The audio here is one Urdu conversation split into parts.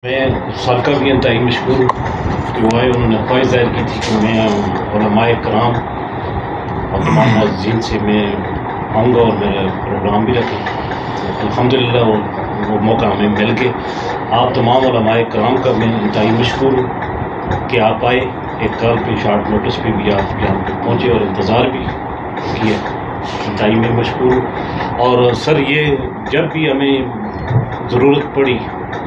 میں سالکہ بھی انتہائی مشکور ہوں کہ وہ آئے، انہوں نے خواہش ظاہر کی تھی کہ میں علماء کرام اور تمام معززین سے میں آؤں گا اور میرا پروگرام بھی رکھوں. الحمدللہ وہ موقع ہمیں مل کے آپ تمام علماء کرام کا میں انتہائی مشکور ہوں کہ آپ آئے. ایک کال پہ شارٹ نوٹس پہ بھی آپ یہاں پہ پہنچے اور انتظار بھی کیا. انتہائی میں مشکور ہوں. اور سر یہ جب بھی ہمیں ضرورت پڑی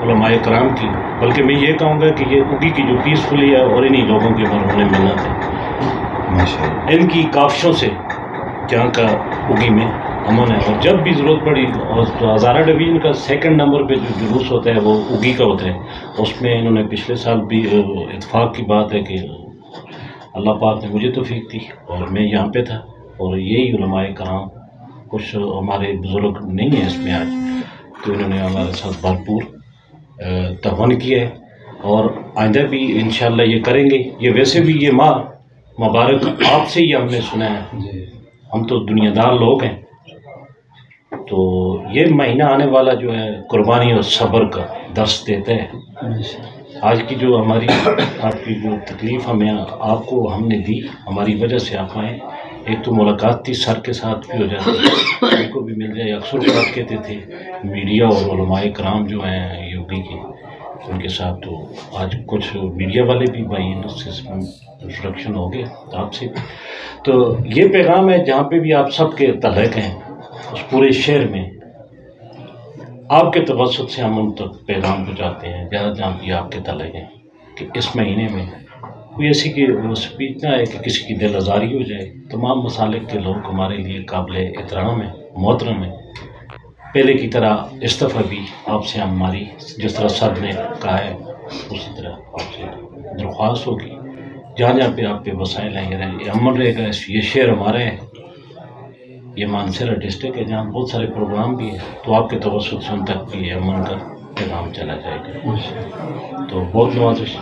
علماء کرام کی، بلکہ میں یہ کہوں گا کہ یہ اگی کی جو پیسفلی ہے اور انہی لوگوں کی مرہون منت ہے، ان کی کاوشوں سے جہاں کا اگی میں امن ہے. اور جب بھی ضرورت پڑی، اور ہزارہ ڈویژن کا سیکنڈ نمبر پہ جو جلوس ہوتا ہے وہ اگی کا ہوتا ہے. اس میں انہوں نے پچھلے سال بھی اتفاق کی بات ہے کہ اللہ پاک نے مجھے توفیق دی اور میں یہاں پہ تھا. اور یہی علماء کرام، کچھ ہمارے بزرگ نہیں ہیں اس میں آج، تو انہوں نے ہمارے ساتھ بھرپور تعاون کیا ہے اور آئندہ بھی انشاءاللہ یہ کریں گے. یہ ویسے بھی یہ ماہ مبارک آپ سے ہی ہم نے سنا ہے، ہم تو دنیا دار لوگ ہیں، تو یہ مہینہ آنے والا جو ہے قربانی اور صبر کا درس دیتا ہے. آج کی جو ہماری آپ کی جو تکلیف ہمیں آپ کو ہم نے دی، ہماری وجہ سے آپ آئیں. ایک تو ملاقات تھی سر کے ساتھ بھی ہو جاتی، ان کو بھی مل جائے. اکثر بات کہتے تھے میڈیا اور علماء کرام جو ہیں یوگی کے، ان کے ساتھ تو آج کچھ میڈیا والے بھی بھائی انٹروڈکشن ہو گئے آپ سے. تو یہ پیغام ہے جہاں پہ بھی آپ سب کے تعلق ہیں اس پورے شہر میں، آپ کے توسط سے ہم ان تک پیغام پہنچاتے ہیں جہاں بھی آپ کے تعلق ہیں کہ اس مہینے میں کوئی ایسی کہ اسپیچ نہ ہے کہ کسی کی دل آزاری ہو جائے. تمام مسالک کے لوگ ہمارے لیے قابل احترام ہیں، محترم ہیں. پہلے کی طرح اس دفعہ بھی آپ سے ہماری جس طرح سر نے کہا ہے اسی طرح آپ سے درخواست ہوگی جہاں پہ آپ پہ وسائل ہیں یہ امن رہے گا. یہ شہر ہمارا ہے، یہ مانسہرہ ڈسٹرکٹ ہے جہاں بہت سارے پروگرام بھی ہیں، تو آپ کے توسط سے ان تک بھی امن کا پیغام چلا جائے گا. تو بہت نوازش.